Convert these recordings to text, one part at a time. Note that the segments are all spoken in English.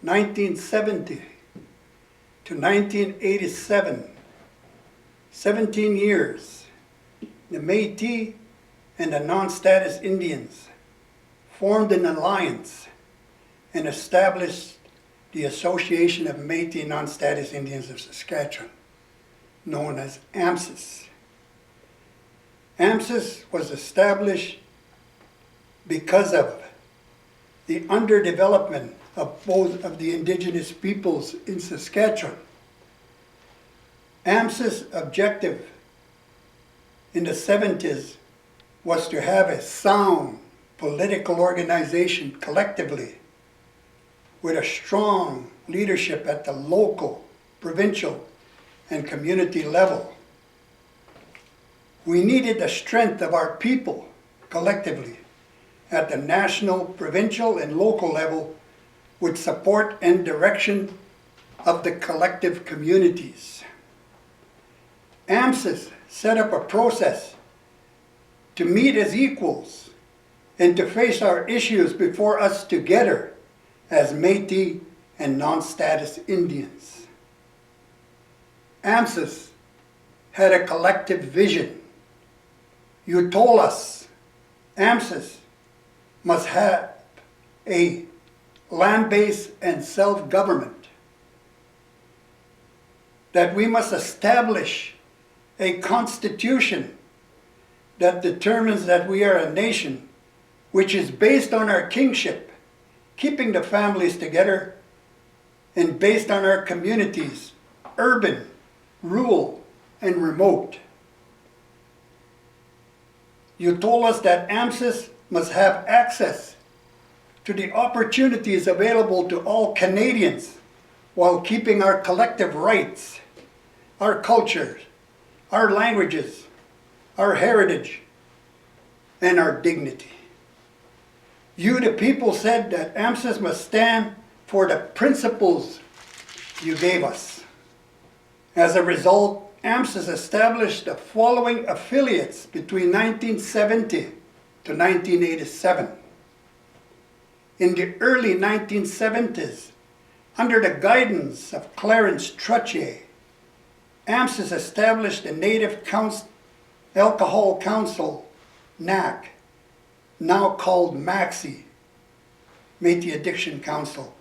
1970 to 1987, 17 years, the Metis and the Non Status Indians formed an alliance and established the Association of Metis and Non Status Indians of Saskatchewan, known as AMNSIS. AMNSIS was established because of the underdevelopment of both of the Indigenous peoples in Saskatchewan. AMNSIS' objective in the 70s was to have a sound political organization collectively with a strong leadership at the local, provincial, and community level. We needed the strength of our people collectively at the national, provincial, and local level with support and direction of the collective communities. AMNSIS set up a process to meet as equals and to face our issues before us together as Metis and non-status Indians. AMNSIS had a collective vision. You told us AMNSIS must have a land-based and self-government, that we must establish a constitution that determines that we are a nation which is based on our kingship, keeping the families together, and based on our communities, urban, rural, and remote. You told us that AMNSIS must have access to the opportunities available to all Canadians while keeping our collective rights, our cultures, our languages, our heritage, and our dignity. You, the people, said that AMNSIS must stand for the principles you gave us. As a result, AMNSIS established the following affiliates between 1970 to 1987. In the early 1970s, under the guidance of Clarence Trottier, AMNSIS established the Native Alcohol Council, NAC, now called MAXI, Métis Addiction Council,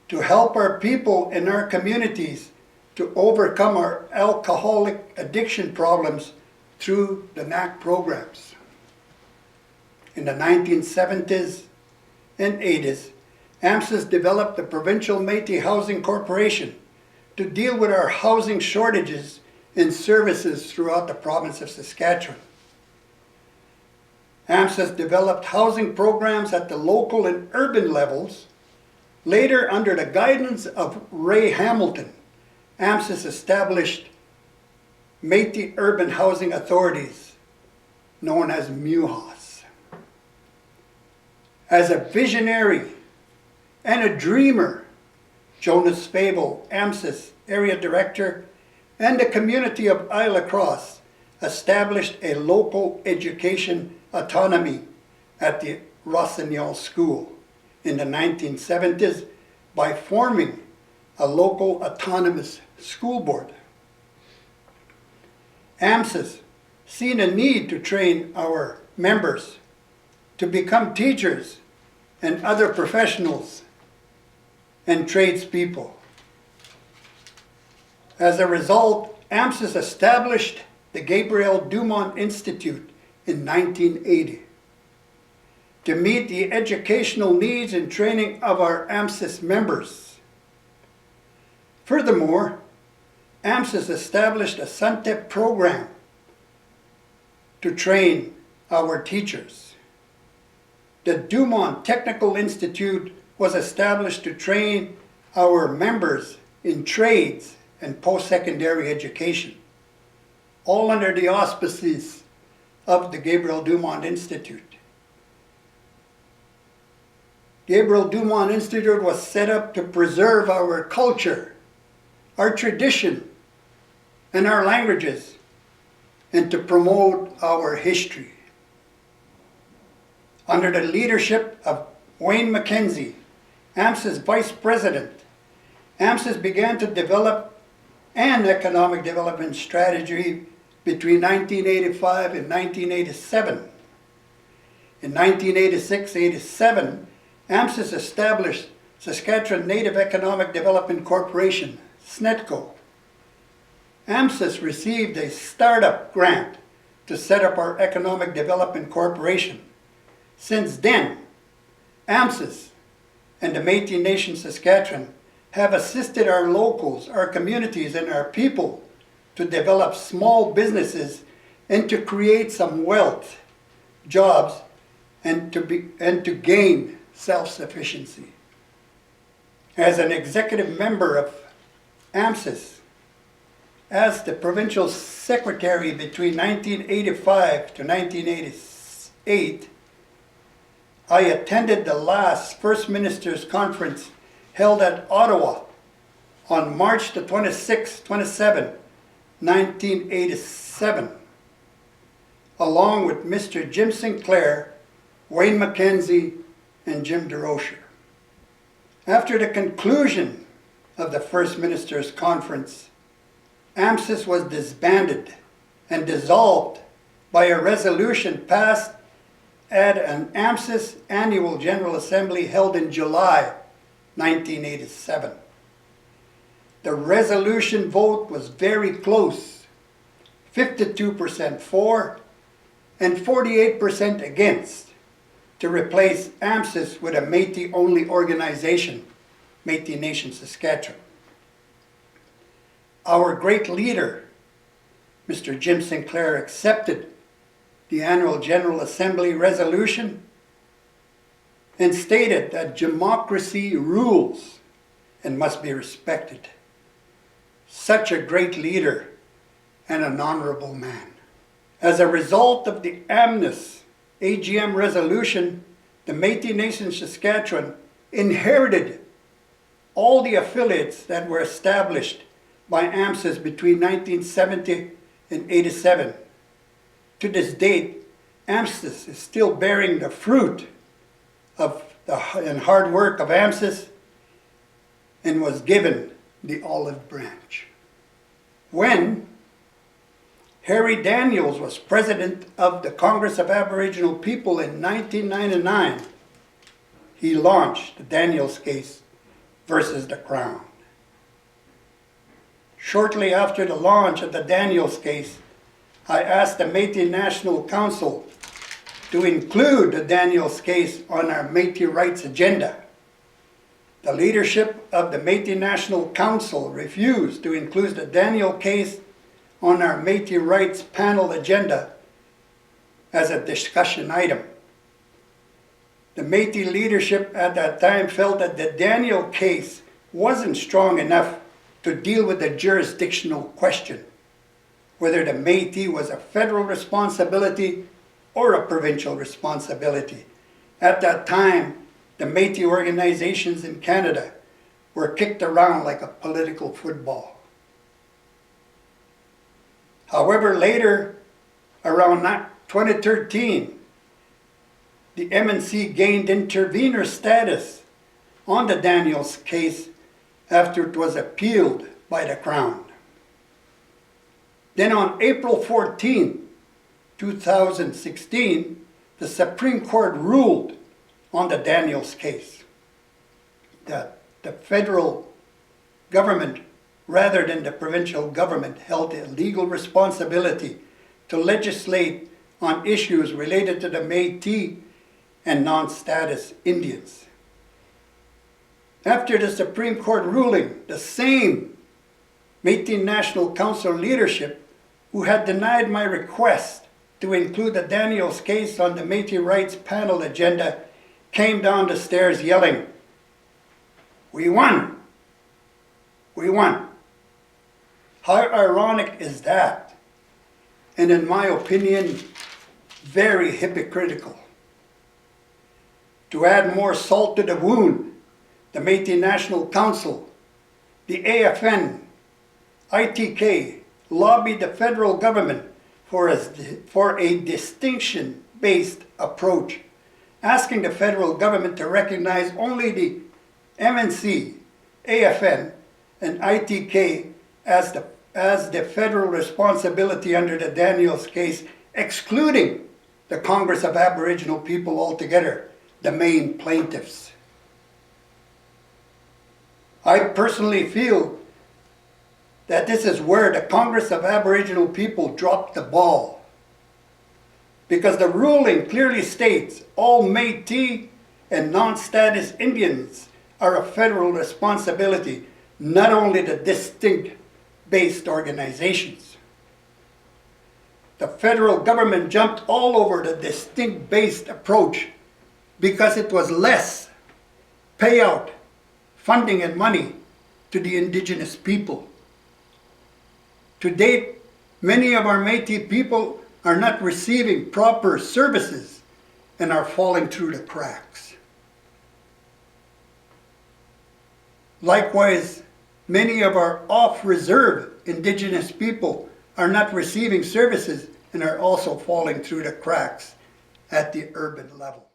to help our people and our communities to overcome our alcoholic addiction problems through the NAC programs. In the 1970s and 80s, AMNSIS developed the Provincial Métis Housing Corporation to deal with our housing shortages and services throughout the province of Saskatchewan. AMNSIS developed housing programs at the local and urban levels. Later, under the guidance of Ray Hamilton, AMNSIS established Métis Urban Housing Authorities, known as MUHOS. As a visionary and a dreamer, Jonas Fable, AMNSIS Area Director, and the community of Isle La Crosse established a local education autonomy at the Rossignol School in the 1970s by forming a local autonomous school board. AMNSIS seen a need to train our members to become teachers and other professionals and tradespeople. As a result, AMNSIS established the Gabriel Dumont Institute in 1980 to meet the educational needs and training of our AMNSIS members. Furthermore, AMNSIS established a SUNTEP program to train our teachers. The Dumont Technical Institute was established to train our members in trades and post-secondary education, all under the auspices of the Gabriel Dumont Institute. Gabriel Dumont Institute was set up to preserve our culture, our tradition, and our languages, and to promote our history. Under the leadership of Wayne Mackenzie AMNSIS Vice President, AMNSIS began to develop an economic development strategy between 1985 and 1987. In 1986-87, AMNSIS established Saskatchewan Native Economic Development Corporation, SNETCO. AMNSIS received a startup grant to set up our Economic Development Corporation. Since then, AMNSIS and the Métis Nation Saskatchewan have assisted our locals, our communities, and our people to develop small businesses and to create some wealth, jobs, and to gain self-sufficiency. As an executive member of AMNSIS, as the provincial secretary between 1985 to 1988, I attended the last First Ministers' Conference held at Ottawa on March the 26th, 27, 1987, along with Mr. Jim Sinclair, Wayne Mackenzie, and Jim DeRocher. After the conclusion of the First Ministers' Conference, AMNSIS was disbanded and dissolved by a resolution passed at an AMNSIS Annual General Assembly held in July 1987. The resolution vote was very close, 52% for and 48% against, to replace AMNSIS with a Métis-only organization, Métis Nation Saskatchewan. Our great leader, Mr. Jim Sinclair, accepted the Annual General Assembly resolution and stated that democracy rules and must be respected. Such a great leader and an honorable man. As a result of the AMNSIS AGM resolution, the Métis Nation Saskatchewan inherited all the affiliates that were established by AMNSIS between 1970 and 87. To this date, AMNSIS is still bearing the fruit of the hard work of AMNSIS and was given the olive branch. When Harry Daniels was president of the Congress of Aboriginal People in 1999, he launched the Daniels case versus the Crown. Shortly after the launch of the Daniels case, I asked the Métis National Council to include the Daniels case on our Métis rights agenda. The leadership of the Métis National Council refused to include the Daniel case on our Métis rights panel agenda as a discussion item. The Métis leadership at that time felt that the Daniel case wasn't strong enough to deal with the jurisdictional question, whether the Métis was a federal responsibility or a provincial responsibility. At that time, the Métis organizations in Canada were kicked around like a political football. However, later, around 2013, the MNC gained intervenor status on the Daniels case after it was appealed by the Crown. Then on April 14, 2016, the Supreme Court ruled on the Daniels case that the federal government, rather than the provincial government, held a legal responsibility to legislate on issues related to the Métis and non-status Indians. After the Supreme Court ruling, the same Métis National Council leadership who had denied my request to include the Daniels case on the Métis rights panel agenda came down the stairs yelling, "We won! We won!" How ironic is that? And in my opinion, very hypocritical. To add more salt to the wound, the Métis National Council, the AFN, ITK lobbied the federal government for a distinction-based approach, asking the federal government to recognize only the MNC, AFN, and ITK as the federal responsibility under the Daniels case, excluding the Congress of Aboriginal People altogether, the main plaintiffs. I personally feel that this is where the Congress of Aboriginal People dropped the ball, because the ruling clearly states all Métis and non-status Indians are a federal responsibility, not only the distinct-based organizations. The federal government jumped all over the distinct-based approach because it was less payout, funding and money to the Indigenous people. To date, many of our Métis people are not receiving proper services and are falling through the cracks. Likewise, many of our off-reserve Indigenous people are not receiving services and are also falling through the cracks at the urban level.